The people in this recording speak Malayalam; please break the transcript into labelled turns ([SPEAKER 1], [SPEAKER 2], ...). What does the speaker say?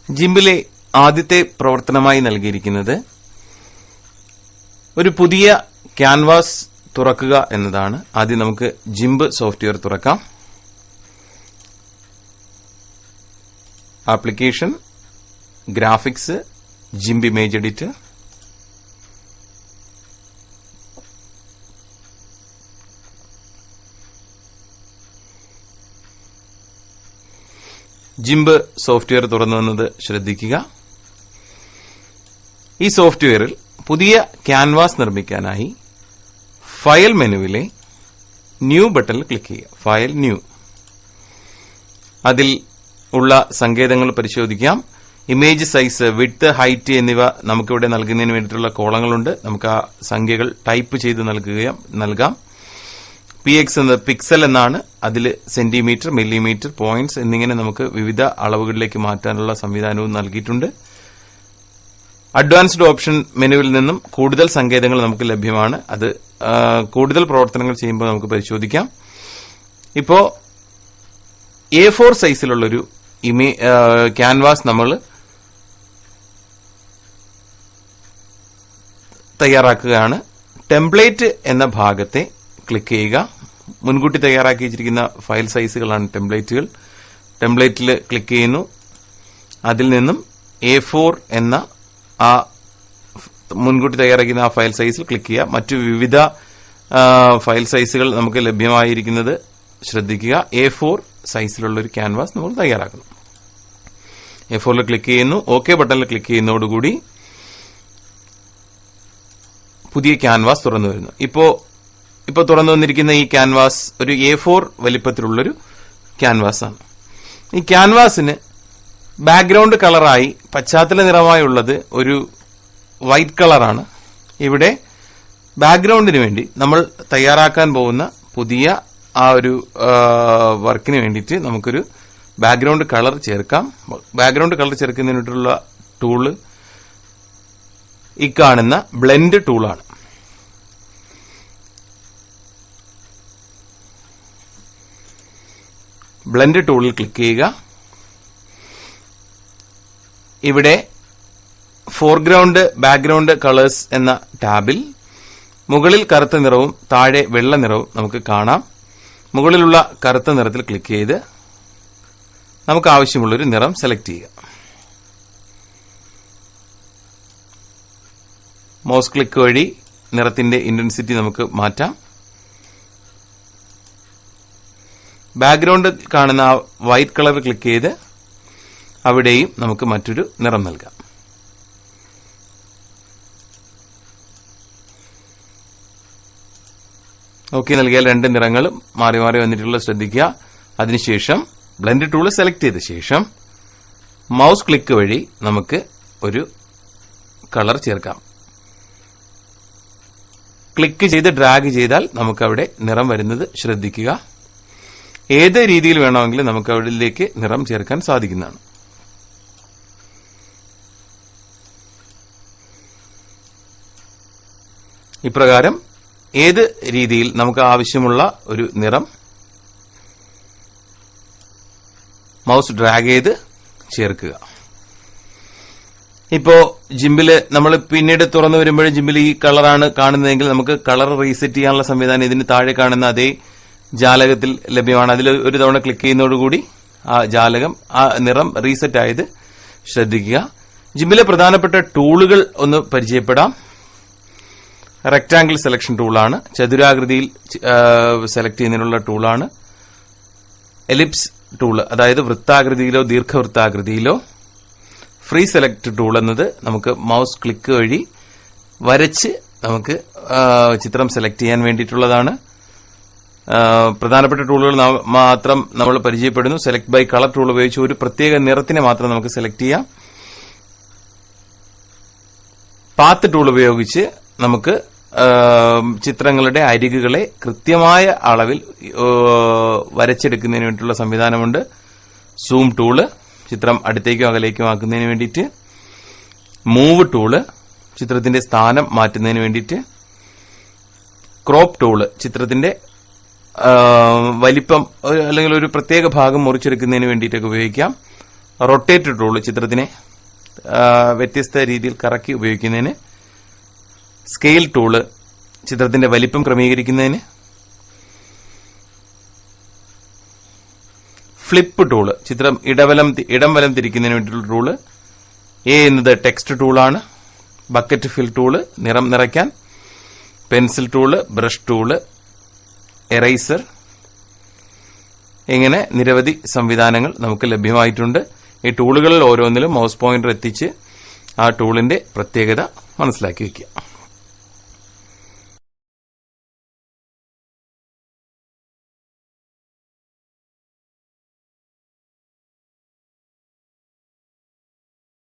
[SPEAKER 1] ജിംബിലെ ആദ്യത്തെ പ്രവർത്തനമായി നൽകിയിരിക്കുന്നത് ഒരു പുതിയ ക്യാൻവാസ് തുറക്കുക എന്നതാണ്. ആദ്യം നമുക്ക് ജിംബ് സോഫ്റ്റ്വെയർ തുറക്കാം. Application, graphics, GIMP image editor. GIMP software തുറന്നു വന്നത് ശ്രദ്ധിക്കുക. ഈ സോഫ്റ്റ്വെയറിൽ പുതിയ ക്യാൻവാസ് നിർമ്മിക്കാനായി ഫയൽ മെനുവിലെ ന്യൂ ബട്ടണിൽ ക്ലിക്ക് ചെയ്യുക. File, new. അതിൽ ഉള്ള സങ്കേതങ്ങൾ പരിശോധിക്കാം. ഇമേജ് സൈസ്, വിഡ്ത്ത്, ഹൈറ്റ് എന്നിവ നമുക്കിവിടെ നൽകുന്നതിന് വേണ്ടിയിട്ടുള്ള കോളങ്ങളുണ്ട്. നമുക്ക് ആ സംഖ്യകൾ ടൈപ്പ് ചെയ്ത് നൽകാം. PX എന്നത് പിക്സൽ എന്നാണ്. അതിൽ സെന്റിമീറ്റർ, മില്ലിമീറ്റർ, പോയിന്റ്സ് എന്നിങ്ങനെ നമുക്ക് വിവിധ അളവുകളിലേക്ക് മാറ്റാനുള്ള സംവിധാനവും നൽകിയിട്ടുണ്ട്. അഡ്വാൻസ്ഡ് ഓപ്ഷൻ മെനുവിൽ നിന്നും കൂടുതൽ സങ്കേതങ്ങൾ നമുക്ക് ലഭ്യമാണ്. അത് കൂടുതൽ പ്രവർത്തനങ്ങൾ ചെയ്യുമ്പോൾ നമുക്ക് പരിശോധിക്കാം. ഇപ്പോ A4 സൈസിലുള്ളൊരു ക്യാൻവാസ് നമ്മൾ തയ്യാറാക്കുകയാണ്. ടെംപ്ലേറ്റ് എന്ന ഭാഗത്തെ ക്ലിക്ക് ചെയ്യുക. മുൻകൂട്ടി തയ്യാറാക്കി വെച്ചിരിക്കുന്ന ഫയൽ സൈസുകളാണ് ടെംപ്ലേറ്റുകൾ. ടെംപ്ലേറ്റിൽ ക്ലിക്ക് ചെയ്യുന്നു. അതിൽ നിന്നും A4 എന്ന ആ മുൻകൂട്ടി തയ്യാറാക്കുന്ന ആ ഫയൽ സൈസിൽ ക്ലിക്ക് ചെയ്യുക. മറ്റു വിവിധ ഫയൽ സൈസുകൾ നമുക്ക് ലഭ്യമായിരിക്കുന്നത് ശ്രദ്ധിക്കുക. A4 സൈസിലുള്ള ഒരു ക്യാൻവാസ് നമ്മൾ തയ്യാറാക്കുന്നു. A4ൽ ക്ലിക്ക് ചെയ്യുന്നു. OK ബട്ടണിൽ ക്ലിക്ക് ചെയ്യുന്നതോടുകൂടി പുതിയ ക്യാൻവാസ് തുറന്നു വരുന്നു. ഇപ്പോൾ തുറന്നു വന്നിരിക്കുന്ന ഈ ക്യാൻവാസ് ഒരു A4 വലിപ്പത്തിലുള്ളൊരു ക്യാൻവാസ് ആണ്. ഈ ക്യാൻവാസിന് ബാക്ക്ഗ്രൗണ്ട് കളറായി പശ്ചാത്തല നിറമായുള്ളത് ഒരു വൈറ്റ് കളറാണ്. ഇവിടെ ബാക്ക്ഗ്രൗണ്ടിന് വേണ്ടി നമ്മൾ തയ്യാറാക്കാൻ പോകുന്ന പുതിയ ആ ഒരു വർക്കിന് വേണ്ടിയിട്ട് നമുക്കൊരു ബാക്ക്ഗ്രൗണ്ട് കളർ ചേർക്കാം. ബാക്ക്ഗ്രൗണ്ട് കളർ ചേർക്കുന്നതിനുള്ള ടൂള് ഈ കാണുന്ന ബ്ലെൻഡ് ടൂളാണ്. ബ്ലെൻഡ് ടൂളിൽ ക്ലിക്ക് ചെയ്യുക. ഇവിടെ ഫോർഗ്രൗണ്ട്, ബാക്ക്ഗ്രൗണ്ട് കളേഴ്സ് എന്ന ടാബിൽ മുകളിൽ കറുത്ത നിറവും താഴെ വെള്ള നിറവും നമുക്ക് കാണാം. മുകളിലുള്ള കറുത്ത നിറത്തിൽ ക്ലിക്ക് ചെയ്ത് നമുക്ക് ആവശ്യമുള്ളൊരു നിറം സെലക്ട് ചെയ്യുക. മൗസ് ക്ലിക്ക് വഴി നിറത്തിന്റെ ഇന്റൻസിറ്റി നമുക്ക് മാറ്റാം. ബാക്ക്ഗ്രൗണ്ട് കാണുന്ന ആ വൈറ്റ് കളർ ക്ലിക്ക് ചെയ്ത് അവിടെയും നമുക്ക് മറ്റൊരു നിറം നൽകാം. ഓക്കെ നൽകിയാൽ രണ്ട് നിറങ്ങളും മാറി മാറി വന്നിട്ടുള്ള ശ്രദ്ധിക്കുക. അതിനുശേഷം ബ്ലെൻഡ് ടൂൾ സെലക്ട് ചെയ്ത ശേഷം മൗസ് ക്ലിക്ക് വഴി നമുക്ക് ഒരു കളർ ചേർക്കാം. ക്ലിക്ക് ചെയ്ത് ഡ്രാഗ് ചെയ്താൽ നമുക്ക് അവിടെ നിറം വരുന്നത് ശ്രദ്ധിക്കുക. ഏത് രീതിയിൽ വേണമെങ്കിലും നമുക്ക് അവിടേക്ക് നിറം ചേർക്കാൻ സാധിക്കുന്നതാണ്. ഇപ്രകാരം ഏത് രീതിയിൽ നമുക്ക് ആവശ്യമുള്ള ഒരു നിറം മൗസ് ഡ്രാഗ് ചെയ്ത് ചേർക്കുക. ഇപ്പോ ജിംബില് നമ്മൾ പിന്നീട് തുറന്നു വരുമ്പോൾ ജിംബിൽ ഈ കളറാണ് കാണുന്നതെങ്കിൽ നമുക്ക് കളർ റീസെറ്റ് ചെയ്യാനുള്ള സംവിധാനം ഇതിന് താഴെ കാണുന്ന അതേ ജാലകത്തിൽ ലഭ്യമാണ്. അതിൽ ഒരു തവണ ക്ലിക്ക് ചെയ്യുന്നതോടുകൂടി ആ ജാലകം, ആ നിറം റീസെറ്റ് ആയത് ശ്രദ്ധിക്കുക. ജിംബിലെ പ്രധാനപ്പെട്ട ടൂളുകൾ ഒന്ന് പരിചയപ്പെടാം. റെക്ടാംഗിൾ സെലക്ഷൻ ടൂളാണ്. ചതുരാകൃതിയിൽ സെലക്ട് ചെയ്യുന്നതിനുള്ള ടൂളാണ്. എലിപ്സ് ടൂൾ, അതായത് വൃത്താകൃതിയിലോ ദീർഘവൃത്താകൃതിയിലോ. ഫ്രീ സെലക്ട് ടൂൾ എന്നത് നമുക്ക് മൗസ് ക്ലിക്ക് വഴി വരച്ച് നമുക്ക് ചിത്രം സെലക്ട് ചെയ്യാൻ വേണ്ടിയിട്ടുള്ളതാണ്. പ്രധാനപ്പെട്ട ടൂളുകൾ മാത്രം നമ്മൾ പരിചയപ്പെടുന്നു. സെലക്ട് ബൈ കളർ ടൂൾ ഉപയോഗിച്ച് ഒരു പ്രത്യേക നിറത്തിനെ മാത്രം നമുക്ക് സെലക്ട് ചെയ്യാം. പാത്ത് ടൂൾ ഉപയോഗിച്ച് നമുക്ക് ചിത്രങ്ങളുടെ അരികുകളെ കൃത്യമായ അളവിൽ വരച്ചെടുക്കുന്നതിന് വേണ്ടിയിട്ടുള്ള സംവിധാനമുണ്ട്. സൂം ടൂള്, ചിത്രം അടുത്തേക്കും അകലേക്കും ആക്കുന്നതിന് വേണ്ടിയിട്ട്. മൂവ് ടൂള്, ചിത്രത്തിന്റെ സ്ഥാനം മാറ്റുന്നതിന് വേണ്ടിയിട്ട്. ക്രോപ്പ് ടൂള്, ചിത്രത്തിന്റെ വലിപ്പം അല്ലെങ്കിൽ ഒരു പ്രത്യേക ഭാഗം മുറിച്ചെടുക്കുന്നതിന് വേണ്ടിയിട്ടൊക്കെ ഉപയോഗിക്കാം. റൊട്ടേറ്റ് ടൂൾ ചിത്രത്തിനെ വ്യത്യസ്ത രീതിയിൽ കറക്കി ഉപയോഗിക്കുന്നതിന്, സ്കെയിൽ ടൂള് ചിത്രത്തിന്റെ വലിപ്പം ക്രമീകരിക്കുന്നതിന്, ഫ്ലിപ്പ് ടൂള് ചിത്രം ഇടം വലം തിരിക്കുന്നതിന് വേണ്ടിയിട്ടുള്ള ടൂള്. എ എന്നത് ടെക്സ്റ്റ് ടൂളാണ്. ബക്കറ്റ് ഫിൽ ടൂള് നിറം നിറയ്ക്കാൻ, pencil tool, brush tool, eraser, ഇങ്ങനെ നിരവധി സംവിധാനങ്ങൾ നമുക്ക് ലഭ്യമായിട്ടുണ്ട്. ഈ ടൂളുകളിൽ ഓരോന്നിലും മൗസ് പോയിന്റർ എത്തിച്ച് ആ ടൂളിന്റെ പ്രത്യേകത മനസ്സിലാക്കി വയ്ക്കുക.